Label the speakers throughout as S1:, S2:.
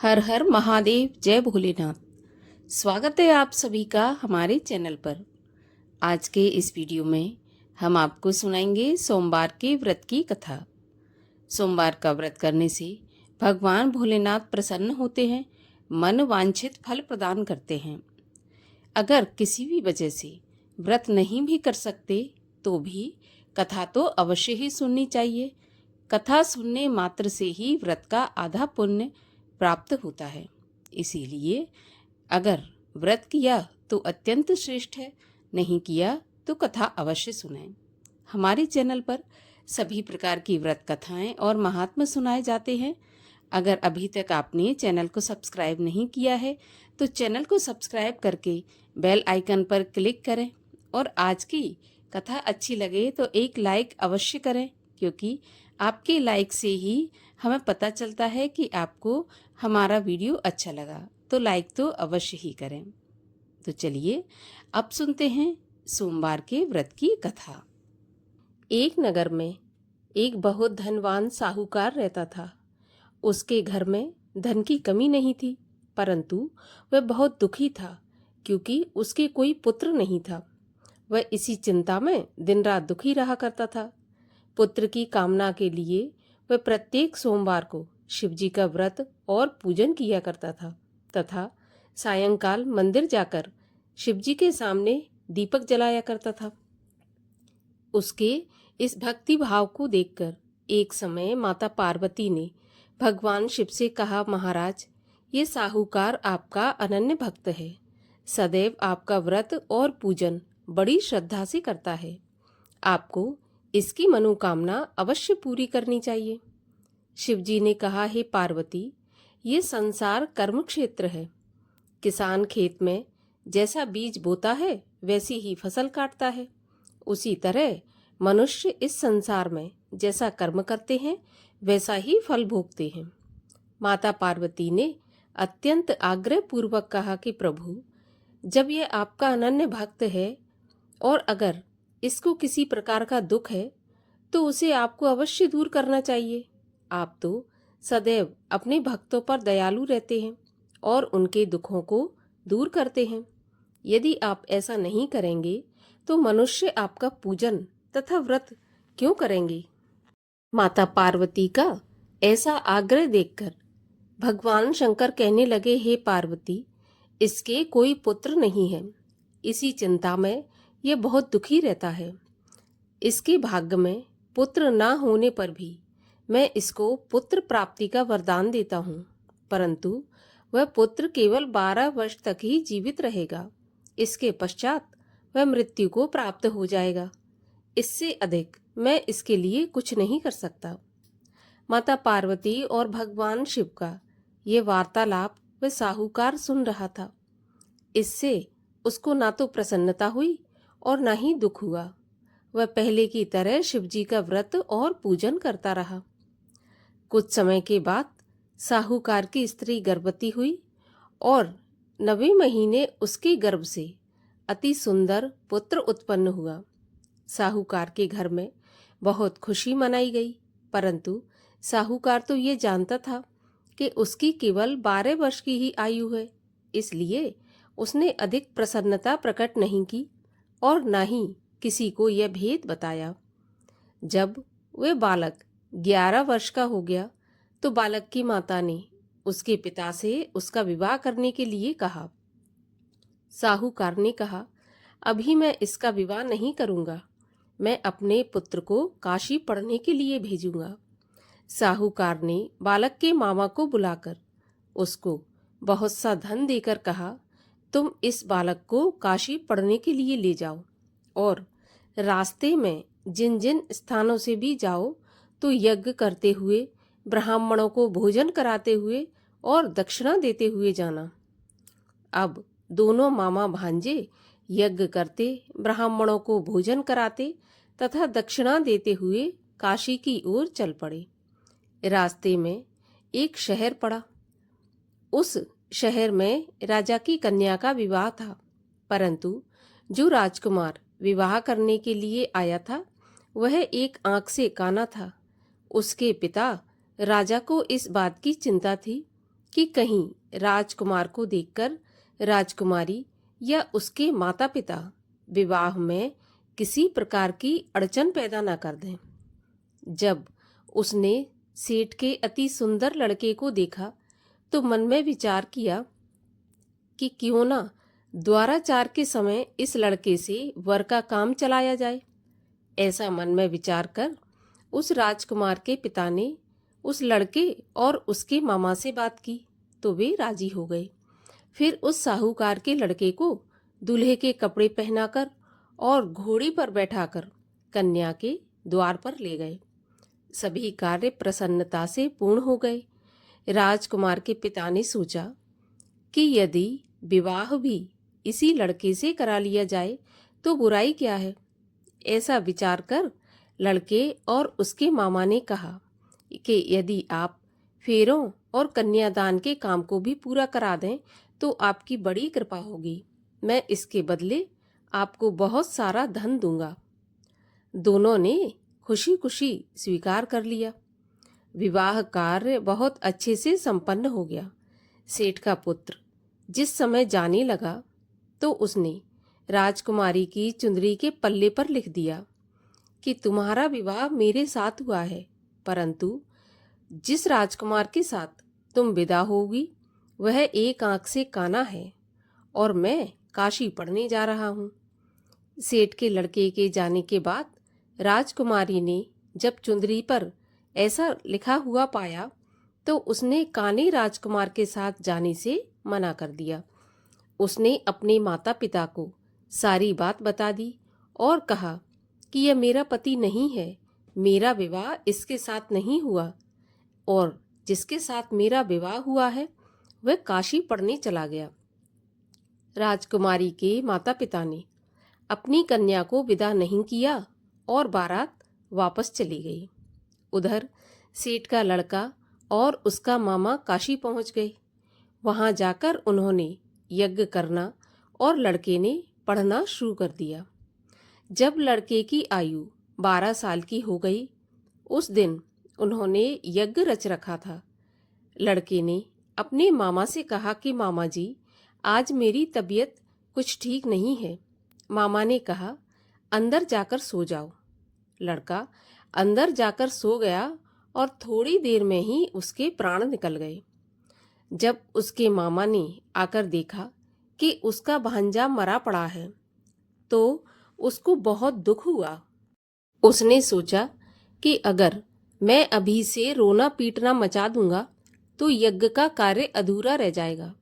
S1: हर हर महादेव, जय भोलेनाथ। स्वागत है आप सभी का हमारे चैनल पर। आज के इस वीडियो में हम आपको सुनाएंगे सोमवार के व्रत की कथा। सोमवार का व्रत करने से भगवान भोलेनाथ प्रसन्न होते हैं, मन वांछित फल प्रदान करते हैं। अगर किसी भी वजह से व्रत नहीं भी कर सकते तो भी कथा तो अवश्य ही सुननी चाहिए। कथा सुनने मात्र से ही व्रत का आधा पुण्य प्राप्त होता है। इसीलिए अगर व्रत किया तो अत्यंत श्रेष्ठ है, नहीं किया तो कथा अवश्य सुनें। हमारे चैनल पर सभी प्रकार की व्रत कथाएं और महात्म्य सुनाए जाते हैं। अगर अभी तक आपने चैनल को सब्सक्राइब नहीं किया है तो चैनल को सब्सक्राइब करके बेल आइकन पर क्लिक करें और आज की कथा अच्छी लगे तो एक लाइक अवश्य करें, क्योंकि आपके लाइक से ही हमें पता चलता है कि आपको हमारा वीडियो अच्छा लगा, तो लाइक तो अवश्य ही करें। तो चलिए अब सुनते हैं सोमवार के व्रत की कथा। एक नगर में एक बहुत धनवान साहूकार रहता था। उसके घर में धन की कमी नहीं थी, परंतु वह बहुत दुखी था क्योंकि उसके कोई पुत्र नहीं था। वह इसी चिंता में दिन रात दुखी रहा करता था। पुत्र की कामना के लिए वह प्रत्येक सोमवार को शिवजी का व्रत और पूजन किया करता था तथा सायंकाल मंदिर जाकर शिवजी के सामने दीपक जलाया करता था। उसके इस भक्ति भाव को देखकर एक समय माता पार्वती ने भगवान शिव से कहा, महाराज, ये साहूकार आपका अनन्य भक्त है, सदैव आपका व्रत और पूजन बड़ी श्रद्धा से करता है। आपको इसकी मनोकामना अवश्य पूरी करनी चाहिए। शिवजी ने कहा, हे पार्वती, ये संसार कर्म क्षेत्र है। किसान खेत में जैसा बीज बोता है वैसी ही फसल काटता है। उसी तरह मनुष्य इस संसार में जैसा कर्म करते हैं वैसा ही फल भोगते हैं। माता पार्वती ने अत्यंत आग्रह पूर्वक कहा कि प्रभु, जब ये आपका अनन्य भक्त है और अगर इसको किसी प्रकार का दुख है तो उसे आपको अवश्य दूर करना चाहिए। आप तो सदैव अपने भक्तों पर दयालु रहते हैं और उनके दुखों को दूर करते हैं। यदि आप ऐसा नहीं करेंगे तो मनुष्य आपका पूजन तथा व्रत क्यों करेंगे? माता पार्वती का ऐसा आग्रह देखकर भगवान शंकर कहने लगे, हे पार्वती, इसके कोई पुत्र नहीं है। इसी चिंता में यह बहुत दुखी रहता है। इसके भाग्य में पुत्र ना होने पर भी मैं इसको पुत्र प्राप्ति का वरदान देता हूँ, परंतु वह पुत्र केवल 12 वर्ष तक ही जीवित रहेगा। इसके पश्चात वह मृत्यु को प्राप्त हो जाएगा। इससे अधिक मैं इसके लिए कुछ नहीं कर सकता। माता पार्वती और भगवान शिव का ये वार्तालाप वह साहूकार सुन रहा था। इससे उसको ना तो प्रसन्नता हुई और ना ही दुख हुआ। वह पहले की तरह शिवजी का व्रत और पूजन करता रहा। कुछ समय के बाद साहूकार की स्त्री गर्भवती हुई और 9वें महीने उसके गर्भ से अति सुंदर पुत्र उत्पन्न हुआ। साहूकार के घर में बहुत खुशी मनाई गई, परंतु साहूकार तो ये जानता था कि उसकी केवल 12 वर्ष की ही आयु है, इसलिए उसने अधिक प्रसन्नता प्रकट नहीं की और न ही किसी को यह भेद बताया। जब वह बालक 11 वर्ष का हो गया तो बालक की माता ने उसके पिता से उसका विवाह करने के लिए कहा। साहूकार ने कहा, अभी मैं इसका विवाह नहीं करूंगा, मैं अपने पुत्र को काशी पढ़ने के लिए भेजूंगा। साहूकार ने बालक के मामा को बुलाकर उसको बहुत सा धन देकर कहा, तुम इस बालक को काशी पढ़ने के लिए ले जाओ और रास्ते में जिन जिन स्थानों से भी जाओ तो यज्ञ करते हुए, ब्राह्मणों को भोजन कराते हुए और दक्षिणा देते हुए जाना। अब दोनों मामा भांजे यज्ञ करते, ब्राह्मणों को भोजन कराते तथा दक्षिणा देते हुए काशी की ओर चल पड़े। रास्ते में एक शहर पड़ा। उस शहर में राजा की कन्या का विवाह था, परंतु जो राजकुमार विवाह करने के लिए आया था वह एक आंख से काना था। उसके पिता राजा को इस बात की चिंता थी कि कहीं राजकुमार को देखकर राजकुमारी या उसके माता पिता विवाह में किसी प्रकार की अड़चन पैदा न कर दें। जब उसने सेठ के अति सुंदर लड़के को देखा तो मन में विचार किया कि क्यों ना द्वाराचार के समय इस लड़के से वर का काम चलाया जाए। ऐसा मन में विचार कर उस राजकुमार के पिता ने उस लड़के और उसके मामा से बात की तो वे राजी हो गए। फिर उस साहूकार के लड़के को दूल्हे के कपड़े पहनाकर और घोड़ी पर बैठाकर कन्या के द्वार पर ले गए। सभी कार्य प्रसन्नता से पूर्ण हो गए। राजकुमार के पिता ने सोचा कि यदि विवाह भी इसी लड़के से करा लिया जाए तो बुराई क्या है। ऐसा विचार कर लड़के और उसके मामा ने कहा कि यदि आप फेरों और कन्यादान के काम को भी पूरा करा दें तो आपकी बड़ी कृपा होगी। मैं इसके बदले आपको बहुत सारा धन दूंगा। दोनों ने खुशी खुशी स्वीकार कर लिया। विवाह कार्य बहुत अच्छे से संपन्न हो गया। सेठ का पुत्र जिस समय जाने लगा तो उसने राजकुमारी की चुंदरी के पल्ले पर लिख दिया कि तुम्हारा विवाह मेरे साथ हुआ है, परंतु जिस राजकुमार के साथ तुम विदा होगी वह एक आंख से काना है और मैं काशी पढ़ने जा रहा हूँ। सेठ के लड़के के जाने के बाद राजकुमारी ने जब चुंदरी पर ऐसा लिखा हुआ पाया तो उसने काने राजकुमार के साथ जाने से मना कर दिया। उसने अपने माता पिता को सारी बात बता दी और कहा कि यह मेरा पति नहीं है, मेरा विवाह इसके साथ नहीं हुआ और जिसके साथ मेरा विवाह हुआ है वह काशी पढ़ने चला गया। राजकुमारी के माता पिता ने अपनी कन्या को विदा नहीं किया और बारात वापस चली गई। उधर सेठ का लड़का और उसका मामा काशी पहुंच गए। वहां जाकर उन्होंने यज्ञ करना और लड़के ने पढ़ना शुरू कर दिया। जब लड़के की आयु 12 साल की हो गई उस दिन उन्होंने यज्ञ रच रखा था। लड़के ने अपने मामा से कहा कि मामा जी, आज मेरी तबीयत कुछ ठीक नहीं है। मामा ने कहा, अंदर जाकर सो जाओ। लड़का अंदर जाकर सो गया और थोड़ी देर में ही उसके प्राण निकल गए। जब उसके मामा ने आकर देखा कि उसका भांजा मरा पड़ा है तो उसको बहुत दुख हुआ। उसने सोचा कि अगर मैं अभी से रोना पीटना मचा दूंगा तो यज्ञ का कार्य अधूरा रह जाएगा।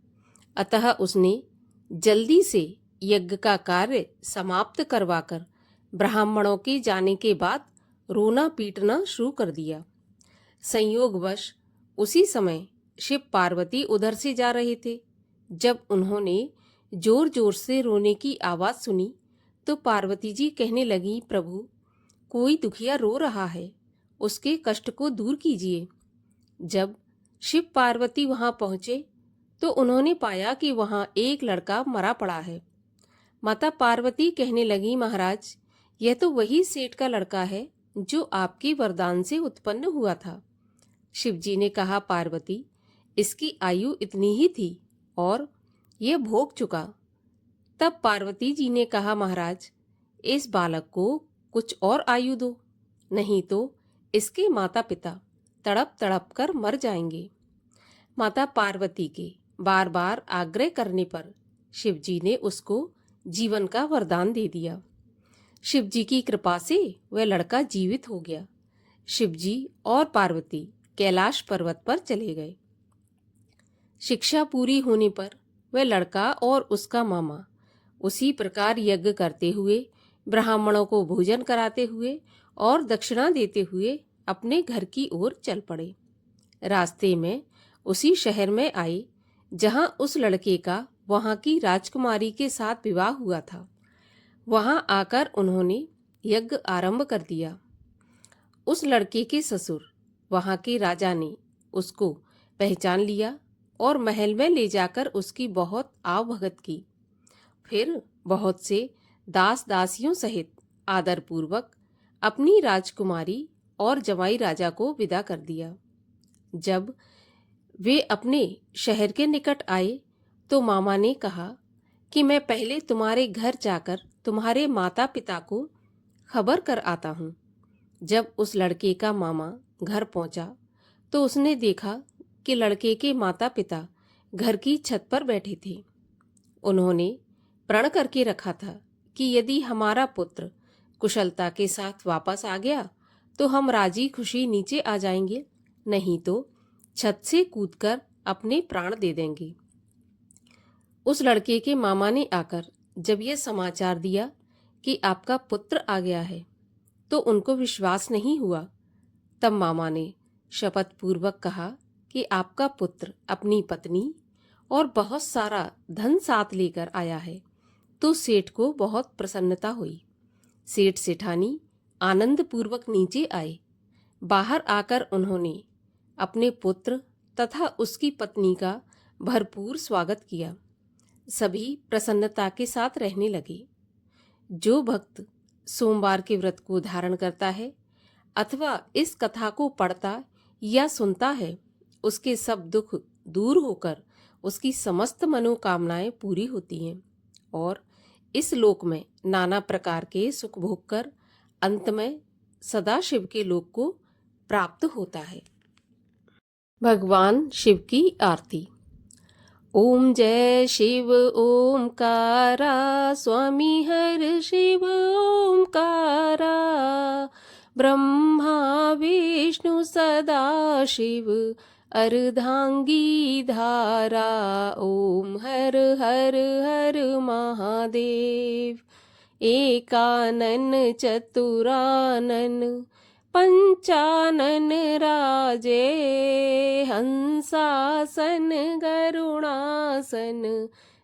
S1: अतः उसने जल्दी से यज्ञ का कार्य समाप्त करवाकर ब्राह्मणों के जाने के बाद रोना पीटना शुरू कर दिया। संयोगवश उसी समय शिव पार्वती उधर से जा रहे थे। जब उन्होंने जोर जोर से रोने की आवाज सुनी तो पार्वती जी कहने लगी, प्रभु, कोई दुखिया रो रहा है, उसके कष्ट को दूर कीजिए। जब शिव पार्वती वहां पहुंचे तो उन्होंने पाया कि वहां एक लड़का मरा पड़ा है। माता पार्वती कहने लगी, महाराज, यह तो वही सेठ का लड़का है जो आपके वरदान से उत्पन्न हुआ था। शिवजी ने कहा, पार्वती, इसकी आयु इतनी ही थी और यह भोग चुका। तब पार्वती जी ने कहा, महाराज, इस बालक को कुछ और आयु दो, नहीं तो इसके माता पिता तड़प तड़प कर मर जाएंगे। माता पार्वती के बार बार आग्रह करने पर शिवजी ने उसको जीवन का वरदान दे दिया। शिवजी की कृपा से वह लड़का जीवित हो गया। शिवजी और पार्वती कैलाश पर्वत पर चले गए। शिक्षा पूरी होने पर वह लड़का और उसका मामा उसी प्रकार यज्ञ करते हुए, ब्राह्मणों को भोजन कराते हुए और दक्षिणा देते हुए अपने घर की ओर चल पड़े। रास्ते में उसी शहर में आए जहां उस लड़के का वहां की राजकुमारी के साथ विवाह हुआ था। वहां आकर उन्होंने यज्ञ आरंभ कर दिया। उस लड़के के ससुर वहां के राजा ने उसको पहचान लिया और महल में ले जाकर उसकी बहुत आवभगत की। फिर बहुत से दास दासियों सहित आदरपूर्वक अपनी राजकुमारी और जमाई राजा को विदा कर दिया। जब वे अपने शहर के निकट आए तो मामा ने कहा कि मैं पहले तुम्हारे घर जाकर तुम्हारे माता पिता को खबर कर आता हूँ। जब उस लड़के का मामा घर पहुंचा तो उसने देखा कि लड़के के माता पिता घर की छत पर बैठे थे। उन्होंने प्रण करके रखा था कि यदि हमारा पुत्र कुशलता के साथ वापस आ गया तो हम राजी खुशी नीचे आ जाएंगे, नहीं तो छत से कूदकर अपने प्राण दे देंगे। उस लड़के के मामा ने आकर जब यह समाचार दिया कि आपका पुत्र आ गया है तो उनको विश्वास नहीं हुआ। तब मामा ने शपथ पूर्वक कहा कि आपका पुत्र अपनी पत्नी और बहुत सारा धन साथ लेकर आया है। तो सेठ को बहुत प्रसन्नता हुई। सेठ सेठानी आनंद पूर्वक नीचे आए। बाहर आकर उन्होंने अपने पुत्र तथा उसकी पत्नी का भरपूर स्वागत किया। सभी प्रसन्नता के साथ रहने लगे। जो भक्त सोमवार के व्रत को धारण करता है अथवा इस कथा को पढ़ता या सुनता है, उसके सब दुख दूर होकर उसकी समस्त मनोकामनाएं पूरी होती हैं और इस लोक में नाना प्रकार के सुख भोग कर अंत में सदाशिव के लोक को प्राप्त होता है। भगवान शिव की आरती। ओम जय शिव ओमकारा, स्वामी हर शिव ओमकारा, ब्रह्मा विष्णु सदा शिव अर्धांगी धारा। ओम हर हर हर महादेव। एकानन चतुरानन पंचानन राजे, हंसासन गरुणासन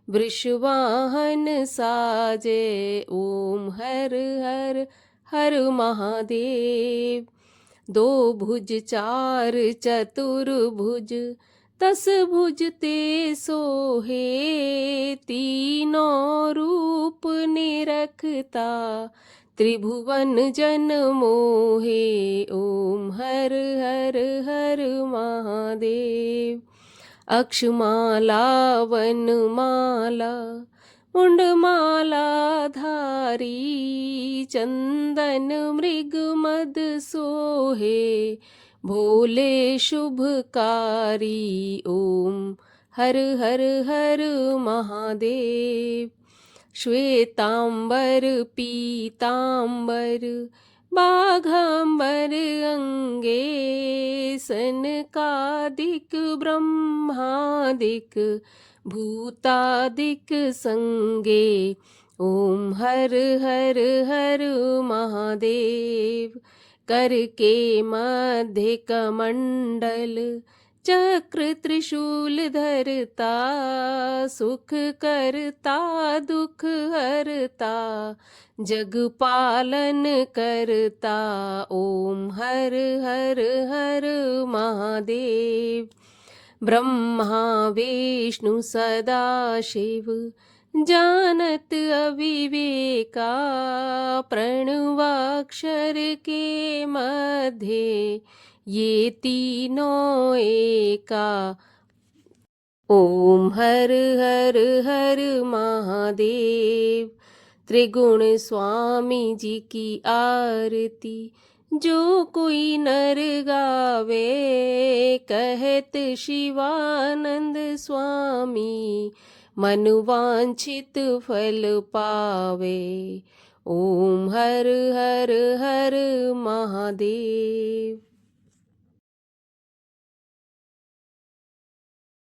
S1: वृषवाहन साजे। ओम हर हर हर महादेव। दो भुज चार चतुर्भुज, 10 भुज ते सोहे, तीनों रूप निरखता त्रिभुवन जन मोहे। ओम हर हर हर महादेव। अक्षमाला वनमाला मुंडमाला धारी, चंदन मृग मद सोहे, भोले शुभकारी। ओम हर हर हर महादेव। श्वेतांबर पीतांबर बाघांबर अंगे, सनकादिक ब्रह्मादिक भूतादिक संगे। ओम हर हर हर महादेव। कर के मध्य कमंडल, चक्र त्रिशूल धरता, सुख करता दुख हरता, जग पालन करता। ओम हर हर हर महादेव। ब्रह्मा विष्णु सदा शिव, जानत अविवेका, प्रणवाक्षर के मध्य ये तीनों एका। ओम हर हर हर महादेव। त्रिगुण स्वामी जी की आरती जो कोई नर गावे, कहत शिवानंद स्वामी मन वांछित फल पावे। ओम हर हर हर महादेव।